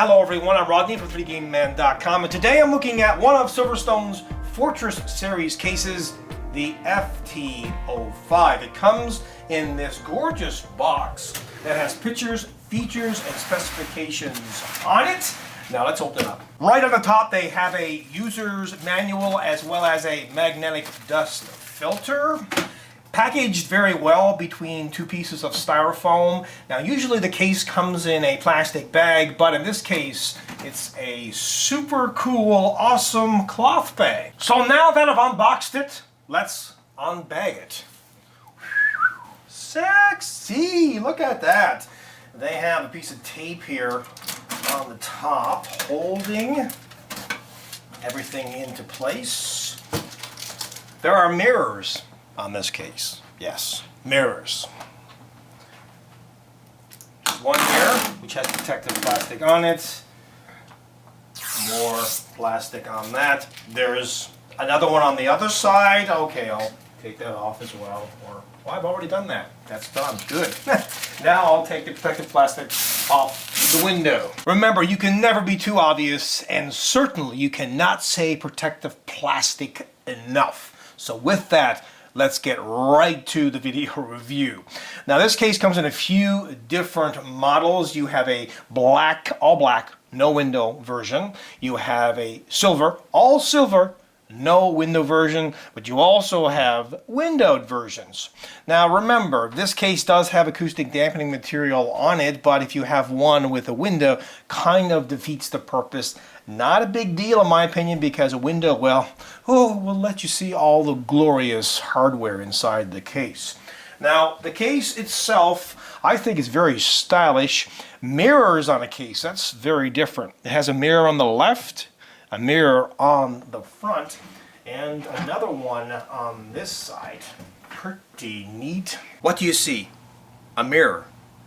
Hello everyone, I'm Rodney from 3DGameMan.com, and today I'm looking at one of SilverStone's Fortress series cases, the FT05. It comes in this gorgeous box that has pictures, features, and specifications on it. Now let's open it up. Right on the top they have a user's manual as well as a magnetic dust filter. Packaged very well between two pieces of styrofoam. Now usually the case comes in a plastic bag, but in this case it's a super cool, awesome cloth bag. So now that I've unboxed it, let's unbag it. Sexy! Look at that. They have a piece of tape here on the top holding everything into place. There are mirrors on this case. Yes, mirrors. One mirror, which has protective plastic on it. More plastic on that. There's another one on the other side. Okay, I'll take that off as well. Or, well, I've already done that. That's done. Good. Now I'll take the protective plastic off the window. Remember, you can never be too obvious, and certainly you cannot say protective plastic enough. So with that, let's get right to the video review. Now this case comes in a few different models. You have a black, all black, no window version. You have a silver, all silver, no window version, but you also have windowed versions. Now remember, this case does have acoustic dampening material on it, but if you have one with a window, kind of defeats the purpose. Not a big deal in my opinion, because a window, well, will let you see all the glorious hardware inside the case. Now, the case itself, I think is very stylish. Mirrors on a case, that's very different. It has a mirror on the left, a mirror on the front, and another one on this side. Pretty neat. What do you see? A mirror.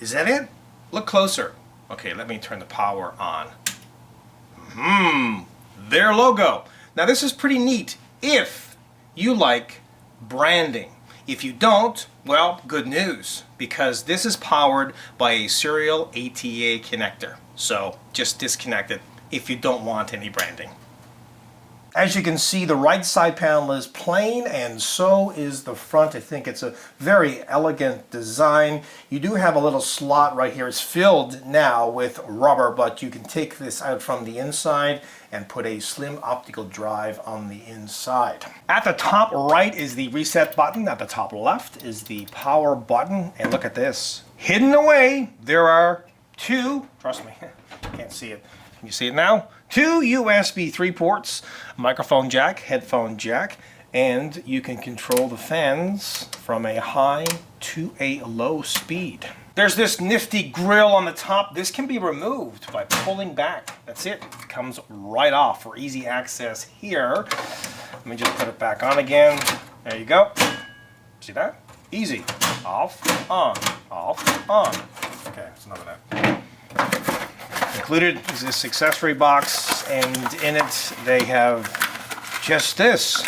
Is that it? Look closer. Okay, let me turn the power on. Their logo. Now this is pretty neat if you like branding. If you don't, well, good news, because this is powered by a serial ATA connector. So just disconnect it if you don't want any branding. As you can see, the right side panel is plain, and so is the front. I think it's a very elegant design. You do have a little slot right here. It's filled now with rubber, but you can take this out from the inside and put a slim optical drive on the inside. At the top right is the reset button. At the top left is the power button. And look at this. Hidden away, there are two, trust me, can't see it. Can you see it now? Two USB 3 ports, microphone jack, headphone jack, and you can control the fans from a high to a low speed. There's this nifty grill on the top. This can be removed by pulling back. That's it. It comes right off for easy access here. Let me just put it back on again. There you go. See that? Easy. Off, on, off, on. Okay, that's enough of that. Included is this accessory box, and in it they have just this.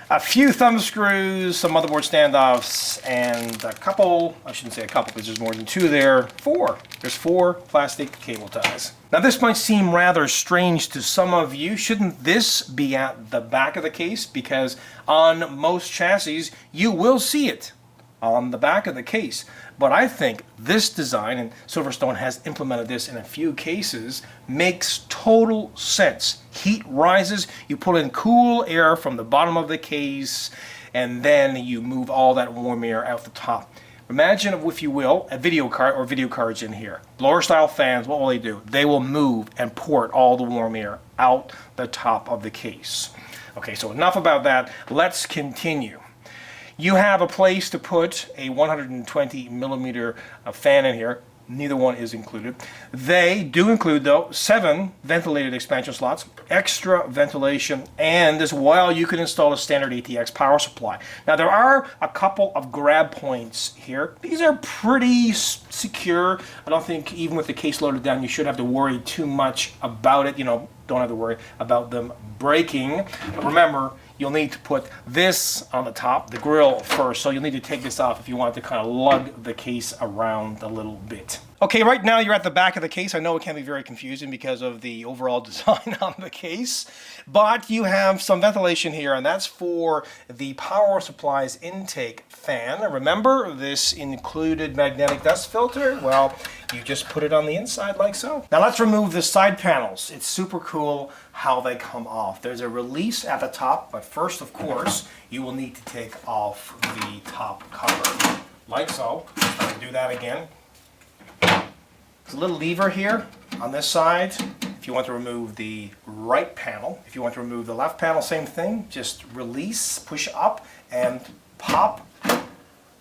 A few thumb screws, some motherboard standoffs, and a couple, I shouldn't say a couple because there's more than two there, four. There's 4 plastic cable ties. Now this might seem rather strange to some of you. Shouldn't this be at the back of the case? Because on most chassis you will see it on the back of the case. But I think this design, and SilverStone has implemented this in a few cases, makes total sense. Heat rises, you pull in cool air from the bottom of the case, and then you move all that warm air out the top. Imagine, if you will, a video card or video cards in here. Blower style fans, what will they do? They will move and port all the warm air out the top of the case. Okay, so enough about that. Let's continue. You have a place to put a 120 millimeter fan in here. Neither one is included. They do include, though, 7 ventilated expansion slots, extra ventilation, and as well you can install a standard ATX power supply. Now there are a couple of grab points here. These are pretty secure. I don't think even with the case loaded down you should have to worry too much about it. You know, don't have to worry about them breaking. But remember, you'll need to put this on the top, the grill first, so you'll need to take this off if you want to kind of lug the case around a little bit. Okay, right now you're at the back of the case. I know it can be very confusing because of the overall design on the case, but you have some ventilation here, and that's for the power supply's intake fan. Remember, this included magnetic dust filter. Well, you just put it on the inside like so. Now let's remove the side panels. It's super cool how they come off. There's a release at the top, but first, of course, you will need to take off the top cover, like so. I'm going to do that again. There's a little lever here on this side if you want to remove the right panel. If you want to remove the left panel, same thing. Just release, push up, and pop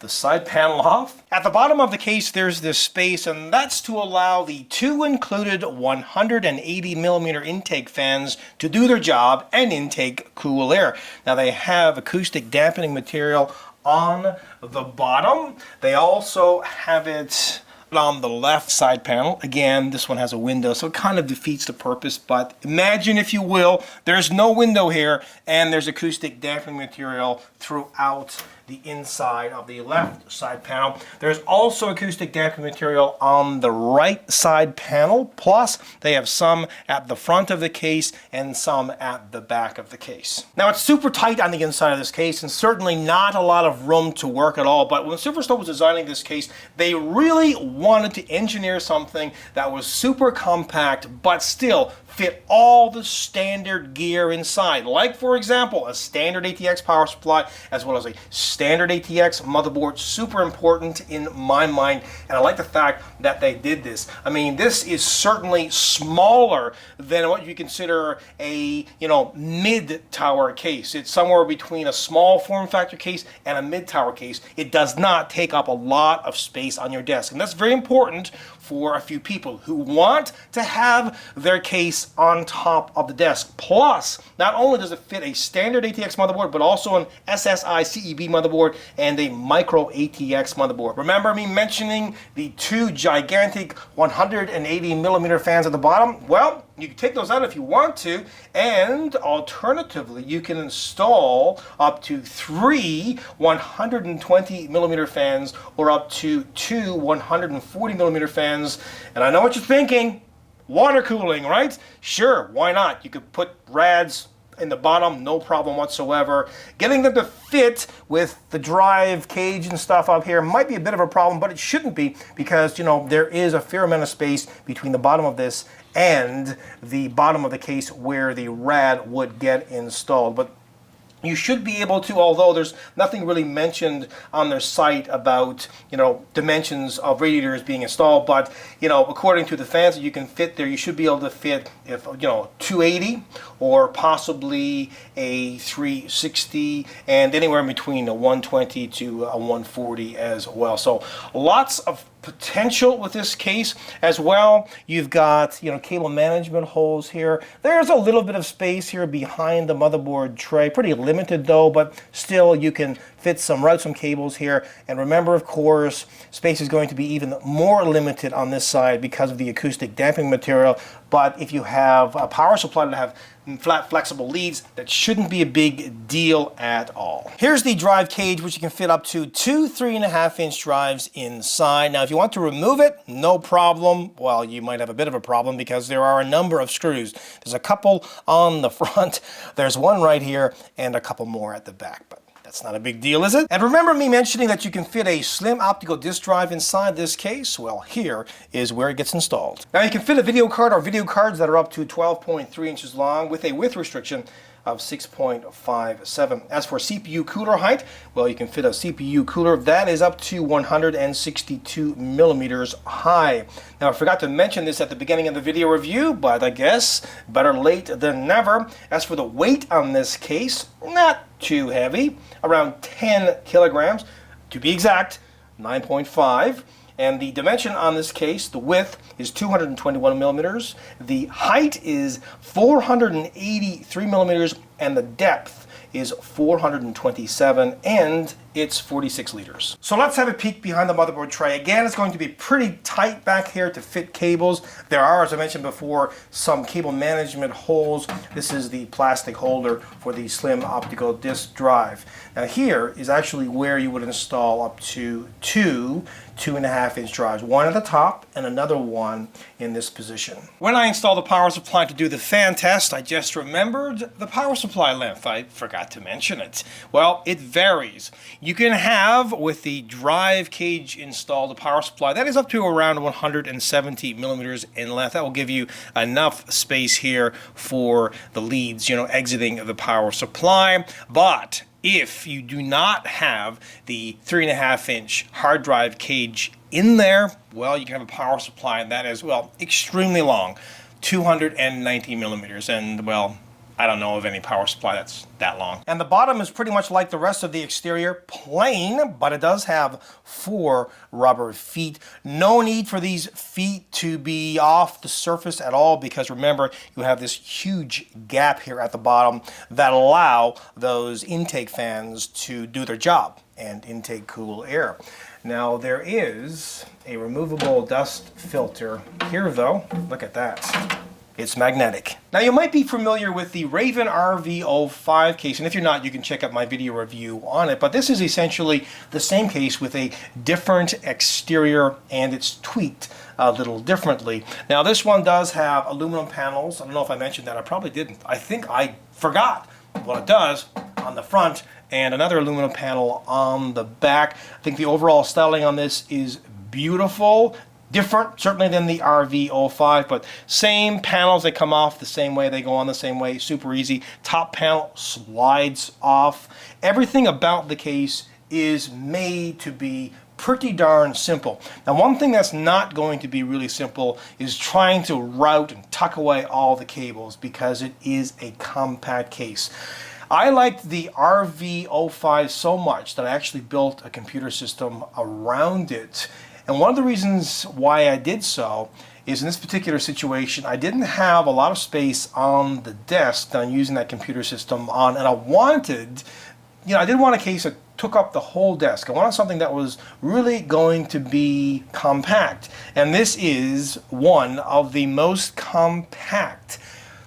the side panel off. At the bottom of the case, there's this space, and that's to allow the two included 180 millimeter intake fans to do their job and intake cool air. Now they have acoustic dampening material on the bottom. They also have it on the left side panel. Again, this one has a window, so it kind of defeats the purpose, but imagine, if you will, there's no window here, and there's acoustic dampening material throughout the inside of the left side panel. There's also acoustic dampening material on the right side panel, plus they have some at the front of the case and some at the back of the case. Now, it's super tight on the inside of this case, and certainly not a lot of room to work at all, but when SilverStone was designing this case, they really wanted to engineer something that was super compact, but still fit all the standard gear inside. Like, for example, a standard ATX power supply, as well as a standard ATX motherboard. Super important in my mind, and I like the fact that they did this. I mean, this is certainly smaller than what you consider a, mid-tower case. It's somewhere between a small form factor case and a mid-tower case. It does not take up a lot of space on your desk, and that's very important for a few people who want to have their case on top of the desk. Plus, not only does it fit a standard ATX motherboard, but also an SSI CEB motherboard and a micro ATX motherboard. Remember me mentioning the two gigantic 180 millimeter fans at the bottom? Well, you can take those out if you want to, and alternatively, you can install up to 3 120 millimeter fans or up to 2 140 millimeter fans. And I know what you're thinking, water cooling, right? Sure, why not? You could put rads in the bottom, no problem whatsoever. Getting them to fit with the drive cage and stuff up here might be a bit of a problem, but it shouldn't be, because there is a fair amount of space between the bottom of this and the bottom of the case where the rad would get installed. But you should be able to, although there's nothing really mentioned on their site about, dimensions of radiators being installed, but, according to the fans that you can fit there, you should be able to fit, 280 or possibly a 360, and anywhere in between a 120 to a 140 as well. So lots of potential with this case as well. You've got cable management holes here. There's a little bit of space here behind the motherboard tray, pretty limited though, but still you can fit some cables here. And remember, of course, space is going to be even more limited on this side because of the acoustic damping material. But if you have a power supply that have flat flexible leads, that shouldn't be a big deal at all. Here's the drive cage, which you can fit up to 2 3.5-inch drives inside. Now, if you want to remove it, no problem. Well, you might have a bit of a problem because there are a number of screws. There's a couple on the front, there's one right here, and a couple more at the back. But that's not a big deal, is it? And remember me mentioning that you can fit a slim optical disk drive inside this case? Well, here is where it gets installed. Now, you can fit a video card or video cards that are up to 12.3 inches long with a width restriction of 6.57. As for CPU cooler height, well, you can fit a CPU cooler that is up to 162 millimeters high. Now, I forgot to mention this at the beginning of the video review, but I guess better late than never. As for the weight on this case, not too heavy, around 10 kilograms. To be exact, 9.5. And the dimension on this case, the width is 221 millimeters, the height is 483 millimeters, and the depth is 427, and it's 46 liters. So let's have a peek behind the motherboard tray. Again, it's going to be pretty tight back here to fit cables. There are, as I mentioned before, some cable management holes. This is the plastic holder for the slim optical disc drive. Now here is actually where you would install up to two 2.5-inch drives, one at the top and another one in this position. When I installed the power supply to do the fan test, I just remembered the power supply length. I forgot to mention it. Well, it varies. You can have, with the drive cage installed, a power supply that is up to around 170 millimeters in length. That will give you enough space here for the leads, exiting the power supply. But if you do not have the 3.5-inch hard drive cage in there, well, you can have a power supply that is, well, extremely long, 290 millimeters. And, well, I don't know of any power supply that's that long. And the bottom is pretty much like the rest of the exterior, plain, but it does have 4 rubber feet. No need for these feet to be off the surface at all, because remember, you have this huge gap here at the bottom that allow those intake fans to do their job and intake cool air. Now there is a removable dust filter here though. Look at that. It's magnetic. Now you might be familiar with the Raven RV05 case, and if you're not, you can check out my video review on it, but this is essentially the same case with a different exterior, and it's tweaked a little differently. Now this one does have aluminum panels. I don't know if I mentioned that. I probably didn't. I think I forgot. Well, it does on the front, and another aluminum panel on the back. I think the overall styling on this is beautiful. Different, certainly, than the RV05, but same panels. They come off the same way, they go on the same way, super easy. Top panel slides off. Everything about the case is made to be pretty darn simple. Now, one thing that's not going to be really simple is trying to route and tuck away all the cables, because it is a compact case. I liked the RV05 so much that I actually built a computer system around it. And one of the reasons why I did so is, in this particular situation, I didn't have a lot of space on the desk that I'm using that computer system on, and I wanted, I didn't want a case that took up the whole desk. I wanted something that was really going to be compact. And this is one of the most compact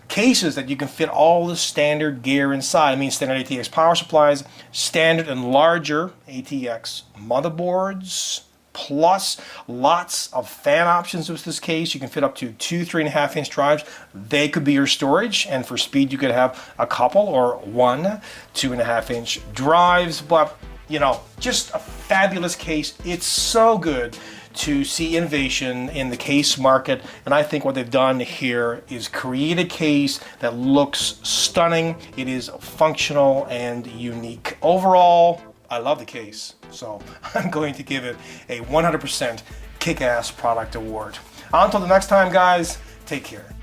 cases that you can fit all the standard gear inside. I mean, standard ATX power supplies, standard and larger ATX motherboards, plus lots of fan options with this case. You can fit up to 2 3.5-inch drives. They could be your storage, and for speed you could have a couple or 1 2.5-inch drives. But just a fabulous case. It's so good to see innovation in the case market, and I think what they've done here is create a case that looks stunning. It is functional and unique. Overall, I love the case, so I'm going to give it a 100% kick-ass product award. Until the next time, guys, take care.